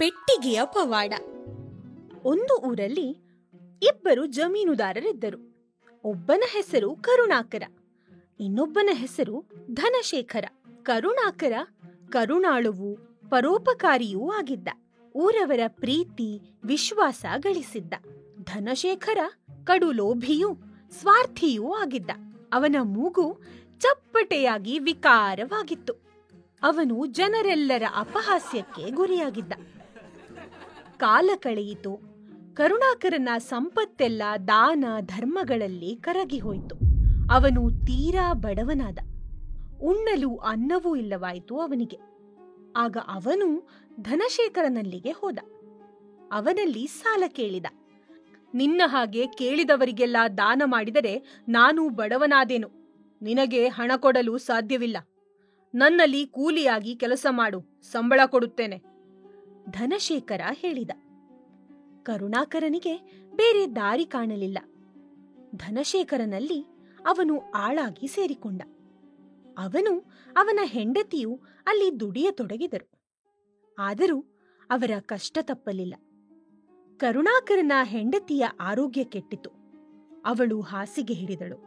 ಪೆಟ್ಟಿಗೆಯ ಪವಾಡ. ಒಂದು ಊರಲ್ಲಿ ಇಬ್ಬರು ಜಮೀನುದಾರರಿದ್ದರು. ಒಬ್ಬನ ಹೆಸರು ಕರುಣಾಕರ, ಇನ್ನೊಬ್ಬನ ಹೆಸರು ಧನಶೇಖರ. ಕರುಣಾಕರ ಕರುಣಾಳುವು, ಪರೋಪಕಾರಿಯೂ ಆಗಿದ್ದ. ಊರವರ ಪ್ರೀತಿ ವಿಶ್ವಾಸ ಗಳಿಸಿದ್ದ. ಧನಶೇಖರ ಕಡು ಲೋಭಿಯೂ ಸ್ವಾರ್ಥಿಯೂ ಆಗಿದ್ದ. ಅವನ ಮೂಗು ಚಪ್ಪಟೆಯಾಗಿ ವಿಕಾರವಾಗಿತ್ತು. ಅವನು ಜನರೆಲ್ಲರ ಅಪಹಾಸ್ಯಕ್ಕೆ ಗುರಿಯಾಗಿದ್ದ. ಕಾಲ ಕಳೆಯಿತು. ಕರುಣಾಕರನ ಸಂಪತ್ತೆಲ್ಲ ದಾನ ಧರ್ಮಗಳಲ್ಲಿ ಕರಗಿ ಹೋಯಿತು. ಅವನು ತೀರಾ ಬಡವನಾದ. ಉಣ್ಣಲು ಅನ್ನವೂ ಇಲ್ಲವಾಯಿತು ಅವನಿಗೆ. ಆಗ ಅವನು ಧನಶೇಖರನಲ್ಲಿಗೆ ಹೋದ. ಅವನಲ್ಲಿ ಸಾಲ ಕೇಳಿದ. ನಿನ್ನ ಹಾಗೆ ಕೇಳಿದವರಿಗೆಲ್ಲ ದಾನ ಮಾಡಿದರೆ ನಾನು ಬಡವನಾದೇನು. ನಿನಗೆ ಹಣ ಕೊಡಲು ಸಾಧ್ಯವಿಲ್ಲ. ನನ್ನಲ್ಲಿ ಕೂಲಿಯಾಗಿ ಕೆಲಸ ಮಾಡು, ಸಂಬಳ ಕೊಡುತ್ತೇನೆ. ಧನಶೇಖರ ಹೇಳಿದ. ಕರುಣಾಕರನಿಗೆ ಬೇರೆ ದಾರಿ ಕಾಣಲಿಲ್ಲ. ಧನಶೇಖರನಲ್ಲಿ ಅವನು ಆಳಾಗಿ ಸೇರಿಕೊಂಡ. ಅವನು ಅವನ ಹೆಂಡತಿಯು ಅಲ್ಲಿ ದುಡಿಯತೊಡಗಿದರು. ಆದರೂ ಅವರ ಕಷ್ಟ ತಪ್ಪಲಿಲ್ಲ. ಕರುಣಾಕರನ ಹೆಂಡತಿಯ ಆರೋಗ್ಯ ಕೆಟ್ಟಿತು. ಅವಳು ಹಾಸಿಗೆ ಹಿಡಿದಳು.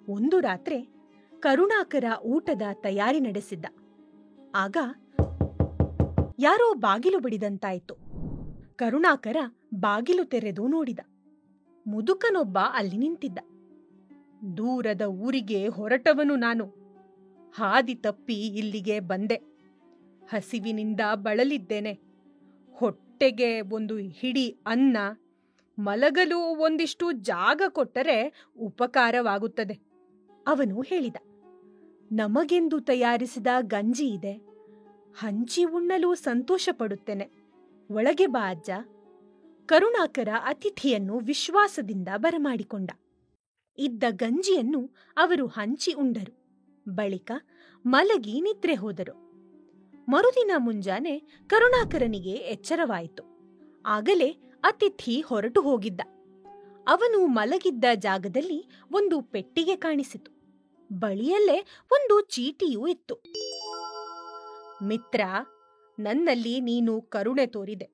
ಒಂದು ರಾತ್ರಿ ಕರುಣಾಕರ ಊಟದ ತಯಾರಿ ನಡೆಸಿದ್ದ. ಆಗ ಯಾರೋ ಬಾಗಿಲು ಬಡಿದಂತಾಯಿತು. ಕರುಣಾಕರ ಬಾಗಿಲು ತೆರೆದು ನೋಡಿದ. ಮುದುಕನೊಬ್ಬ ಅಲ್ಲಿ ನಿಂತಿದ್ದ. ದೂರದ ಊರಿಗೆ ಹೊರಟವನು ನಾನು. ಹಾದಿ ತಪ್ಪಿ ಇಲ್ಲಿಗೆ ಬಂದೆ. ಹಸಿವಿನಿಂದ ಬಳಲಿದ್ದೇನೆ. ಹೊಟ್ಟೆಗೆ ಒಂದು ಹಿಡಿ ಅನ್ನ, ಮಲಗಲು ಒಂದಿಷ್ಟು ಜಾಗ ಕೊಟ್ಟರೆ ಉಪಕಾರವಾಗುತ್ತದೆ. ಅವನು ಹೇಳಿದ. ನಮಗೆಂದು ತಯಾರಿಸಿದ ಗಂಜಿ ಇದೆ. ಹಂಚಿ ಉಣ್ಣಲು ಸಂತೋಷ ಪಡುತ್ತೇನೆ. ಒಳಗೆ ಬಾ ಅಜ್ಜ. ಕರುಣಾಕರ ಅತಿಥಿಯನ್ನು ವಿಶ್ವಾಸದಿಂದ ಬರಮಾಡಿಕೊಂಡ. ಇದ್ದ ಗಂಜಿಯನ್ನು ಅವರು ಹಂಚಿ ಉಂಡರು. ಬಳಿಕ ಮಲಗಿ ನಿದ್ರೆ ಹೋದರು. ಮರುದಿನ ಮುಂಜಾನೆ ಕರುಣಾಕರನಿಗೆ ಎಚ್ಚರವಾಯಿತು. ಆಗಲೇ ಅತಿಥಿ ಹೊರಟು ಹೋಗಿದ್ದ. ಅವನು ಮಲಗಿದ್ದ ಜಾಗದಲ್ಲಿ ಒಂದು ಪೆಟ್ಟಿಗೆ ಕಾಣಿಸಿತು. ಬಳಿಯಲ್ಲೇ ಒಂದು ಚೀಟಿಯೂ ಇತ್ತು. ಮಿತ್ರ, ನನ್ನಲ್ಲಿ ನೀನು ಕರುಣೆ ತೋರಿದೆ.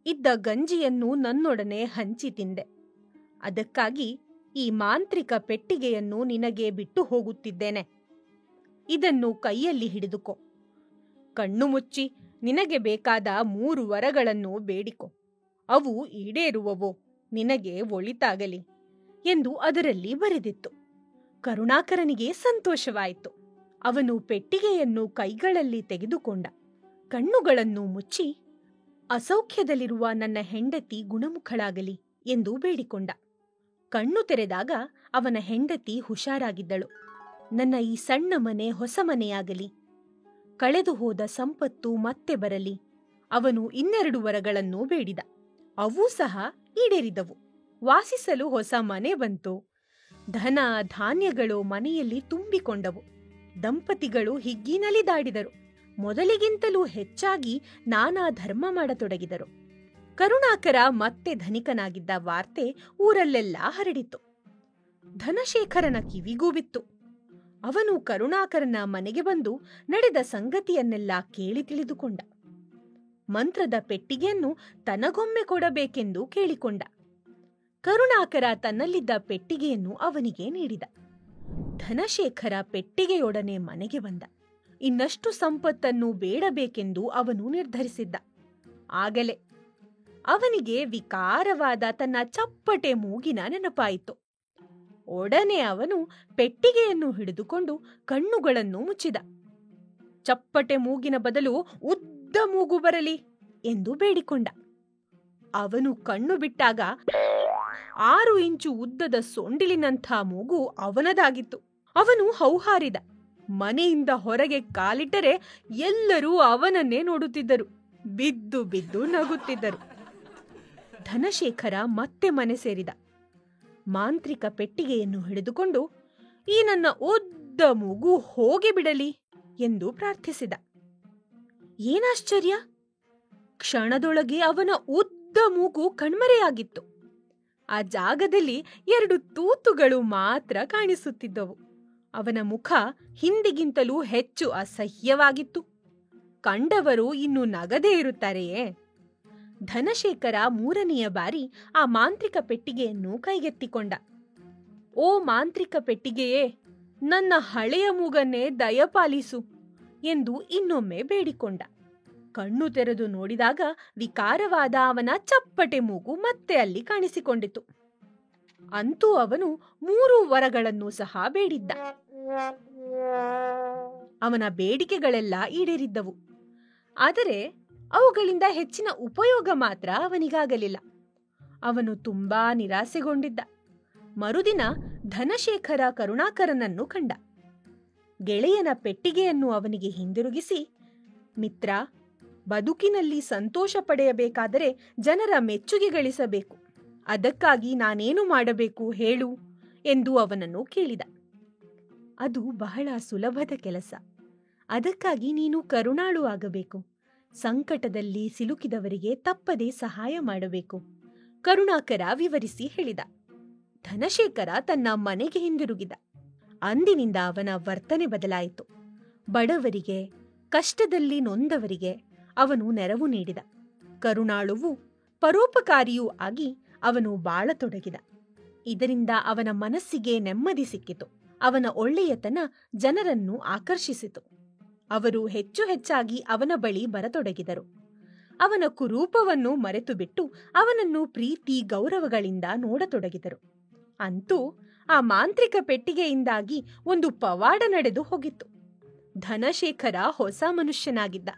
ಇದ್ದ ಗಂಜಿಯನ್ನು ನನ್ನೊಡನೆ ಹಂಚಿ ತಿಂದೆ. ಅದಕ್ಕಾಗಿ ಈ ಮಾಂತ್ರಿಕ ಪೆಟ್ಟಿಗೆಯನ್ನು ನಿನಗೆ ಬಿಟ್ಟು ಹೋಗುತ್ತಿದ್ದೇನೆ. ಇದನ್ನು ಕೈಯಲ್ಲಿ ಹಿಡಿದುಕೋ. ಕಣ್ಣು ಮುಚ್ಚಿ ನಿನಗೆ ಬೇಕಾದ 3 ವರಗಳನ್ನು ಬೇಡಿಕೋ. ಅವು ಈಡೇರುವವೋ. ನಿನಗೆ ಒಳಿತಾಗಲಿ ಎಂದು ಅದರಲ್ಲಿ ಬರೆದಿತ್ತು. ಕರುಣಾಕರನಿಗೆ ಸಂತೋಷವಾಯಿತು. ಅವನು ಪೆಟ್ಟಿಗೆಯನ್ನು ಕೈಗಳಲ್ಲಿ ತೆಗೆದುಕೊಂಡ. ಕಣ್ಣುಗಳನ್ನು ಮುಚ್ಚಿ, ಅಸೌಖ್ಯದಲ್ಲಿರುವ ನನ್ನ ಹೆಂಡತಿ ಗುಣಮುಖಳಾಗಲಿ ಎಂದು ಬೇಡಿಕೊಂಡ. ಕಣ್ಣು ತೆರೆದಾಗ ಅವನ ಹೆಂಡತಿ ಹುಷಾರಾಗಿದ್ದಳು. ನನ್ನ ಈ ಸಣ್ಣ ಮನೆ ಹೊಸ ಮನೆಯಾಗಲಿ, ಕಳೆದು ಹೋದ ಸಂಪತ್ತು ಮತ್ತೆ ಬರಲಿ. ಅವನು 2 ವರಗಳನ್ನು ಬೇಡಿದ. ಅವೂ ಸಹ ಈಡೇರಿದವು. ವಾಸಿಸಲು ಹೊಸ ಮನೆ ಬಂತು. ಧನ ಧಾನ್ಯಗಳು ಮನೆಯಲ್ಲಿ ತುಂಬಿಕೊಂಡವು. ದಂಪತಿಗಳು ಹಿಗ್ಗಿನಲಿದಾಡಿದರು. ಮೊದಲಿಗಿಂತಲೂ ಹೆಚ್ಚಾಗಿ ನಾನಾ ಧರ್ಮ ಮಾಡತೊಡಗಿದರು. ಕರುಣಾಕರ ಮತ್ತೆ ಧನಿಕನಾಗಿದ್ದ ವಾರ್ತೆ ಊರಲ್ಲೆಲ್ಲ ಹರಡಿತು. ಧನಶೇಖರನ ಕಿವಿಗೂ ಬಿತ್ತು. ಅವನು ಕರುಣಾಕರನ ಮನೆಗೆ ಬಂದು ನಡೆದ ಸಂಗತಿಯನ್ನೆಲ್ಲ ಕೇಳಿ ತಿಳಿದುಕೊಂಡ. ಮಂತ್ರದ ಪೆಟ್ಟಿಗೆಯನ್ನು ತನಗೊಮ್ಮೆ ಕೊಡಬೇಕೆಂದು ಕೇಳಿಕೊಂಡ. ಕರುಣಾಕರ ತನ್ನಲ್ಲಿದ್ದ ಪೆಟ್ಟಿಗೆಯನ್ನು ಅವನಿಗೆ ನೀಡಿದ. ಧನಶೇಖರ ಪೆಟ್ಟಿಗೆಯೊಡನೆ ಮನೆಗೆ ಬಂದ. ಇನ್ನಷ್ಟು ಸಂಪತ್ತನ್ನು ಬೇಡಬೇಕೆಂದು ಅವನು ನಿರ್ಧರಿಸಿದ್ದ. ಆಗಲೇ ಅವನಿಗೆ ವಿಕಾರವಾದ ತನ್ನ ಚಪ್ಪಟೆ ಮೂಗಿನ ನೆನಪಾಯಿತು. ಒಡನೆ ಅವನು ಪೆಟ್ಟಿಗೆಯನ್ನು ಹಿಡಿದುಕೊಂಡು ಕಣ್ಣುಗಳನ್ನು ಮುಚ್ಚಿದ. ಚಪ್ಪಟೆ ಮೂಗಿನ ಬದಲು ಉದ್ದ ಮೂಗು ಬರಲಿ ಎಂದು ಬೇಡಿಕೊಂಡ. ಅವನು ಕಣ್ಣು ಬಿಟ್ಟಾಗ 6 ಇಂಚು ಉದ್ದದ ಸೊಂಡಿಲಿನಂಥ ಮೂಗು ಅವನದಾಗಿತ್ತು. ಅವನು ಹೌಹಾರಿದ. ಮನೆಯಿಂದ ಹೊರಗೆ ಕಾಲಿಟ್ಟರೆ ಎಲ್ಲರೂ ಅವನನ್ನೇ ನೋಡುತ್ತಿದ್ದರು. ಬಿದ್ದು ಬಿದ್ದು ನಗುತ್ತಿದ್ದರು. ಧನಶೇಖರ ಮತ್ತೆ ಮನೆ ಸೇರಿದ. ಮಾಂತ್ರಿಕ ಪೆಟ್ಟಿಗೆಯನ್ನು ಹಿಡಿದುಕೊಂಡು, ಈ ನನ್ನ ಉದ್ದ ಮೂಗು ಹೋಗಿಬಿಡಲಿ ಎಂದು ಪ್ರಾರ್ಥಿಸಿದ. ಏನಾಶ್ಚರ್ಯ! ಕ್ಷಣದೊಳಗೆ ಅವನ ಉದ್ದ ಮೂಗು ಕಣ್ಮರೆಯಾಗಿತ್ತು. ಆ ಜಾಗದಲ್ಲಿ 2 ತೂತುಗಳು ಮಾತ್ರ ಕಾಣಿಸುತ್ತಿದ್ದವು. ಅವನ ಮುಖ ಹಿಂದಿಗಿಂತಲೂ ಹೆಚ್ಚು ಅಸಹ್ಯವಾಗಿತ್ತು. ಕಂಡವರು ಇನ್ನು ನಗದೇ ಇರುತ್ತಾರೆಯೇ? ಧನಶೇಖರ ಮೂರನೆಯ ಬಾರಿ ಆ ಮಾಂತ್ರಿಕ ಪೆಟ್ಟಿಗೆಯನ್ನು ಕೈಗೆತ್ತಿಕೊಂಡ. ಓ ಮಾಂತ್ರಿಕ ಪೆಟ್ಟಿಗೆಯೇ, ನನ್ನ ಹಳೆಯ ಮೂಗನ್ನೇ ದಯಪಾಲಿಸು ಎಂದು ಇನ್ನೊಮ್ಮೆ ಬೇಡಿಕೊಂಡ. ಕಣ್ಣು ತೆರೆದು ನೋಡಿದಾಗ ವಿಕಾರವಾದ ಅವನ ಚಪ್ಪಟೆ ಮೂಗು ಮತ್ತೆ ಅಲ್ಲಿ ಕಾಣಿಸಿಕೊಂಡಿತು. ಅಂತೂ ಅವನು 3 ವರಗಳನ್ನು ಸಹ ಬೇಡಿದ್ದ. ಅವನ ಬೇಡಿಕೆಗಳೆಲ್ಲ ಈಡೇರಿದ್ದವು. ಆದರೆ ಅವುಗಳಿಂದ ಹೆಚ್ಚಿನ ಉಪಯೋಗ ಮಾತ್ರ ಅವನಿಗಾಗಲಿಲ್ಲ. ಅವನು ತುಂಬಾ ನಿರಾಸೆಗೊಂಡಿದ್ದ. ಮರುದಿನ ಧನಶೇಖರ ಕರುಣಾಕರನನ್ನು ಕಂಡ. ಗೆಳೆಯನ ಪೆಟ್ಟಿಗೆಯನ್ನು ಅವನಿಗೆ ಹಿಂದಿರುಗಿಸಿ, ಮಿತ್ರ, ಬದುಕಿನಲ್ಲಿ ಸಂತೋಷ ಪಡೆಯಬೇಕಾದರೆ ಜನರ ಮೆಚ್ಚುಗೆ ಗಳಿಸಬೇಕು. ಅದಕ್ಕಾಗಿ ನಾನೇನು ಮಾಡಬೇಕು ಹೇಳು ಎಂದು ಅವನನ್ನು ಕೇಳಿದ. ಅದು ಬಹಳ ಸುಲಭದ ಕೆಲಸ. ಅದಕ್ಕಾಗಿ ನೀನು ಕರುಣಾಳು ಆಗಬೇಕು. ಸಂಕಟದಲ್ಲಿ ಸಿಲುಕಿದವರಿಗೆ ತಪ್ಪದೆ ಸಹಾಯ ಮಾಡಬೇಕು, ಕರುಣಾಕರ ವಿವರಿಸಿ ಹೇಳಿದ. ಧನಶೇಖರ ತನ್ನ ಮನೆಗೆ ಹಿಂದಿರುಗಿದ. ಅಂದಿನಿಂದ ಅವನ ವರ್ತನೆ ಬದಲಾಯಿತು. ಬಡವರಿಗೆ, ಕಷ್ಟದಲ್ಲಿ ನೊಂದವರಿಗೆ ಅವನು ನೆರವು ನೀಡಿದ. ಕರುಣಾಳುವೂ ಪರೋಪಕಾರಿಯೂ ಆಗಿ ಅವನು ಬಾಳತೊಡಗಿದ. ಇದರಿಂದ ಅವನ ಮನಸ್ಸಿಗೆ ನೆಮ್ಮದಿ ಸಿಕ್ಕಿತು. ಅವನ ಒಳ್ಳೆಯತನ ಜನರನ್ನು ಆಕರ್ಷಿಸಿತು. ಅವರು ಹೆಚ್ಚು ಹೆಚ್ಚಾಗಿ ಅವನ ಬಳಿ ಬರತೊಡಗಿದರು. ಅವನ ಕುರೂಪವನ್ನು ಮರೆತು ಬಿಟ್ಟು ಅವನನ್ನು ಪ್ರೀತಿ ಗೌರವಗಳಿಂದ ನೋಡತೊಡಗಿದರು. ಅಂತೂ ಆ ಮಾಂತ್ರಿಕ ಪೆಟ್ಟಿಗೆಯಿಂದಾಗಿ ಒಂದು ಪವಾಡ ನಡೆದು ಹೋಗಿತ್ತು. ಧನಶೇಖರ ಹೊಸ ಮನುಷ್ಯನಾಗಿದ್ದ.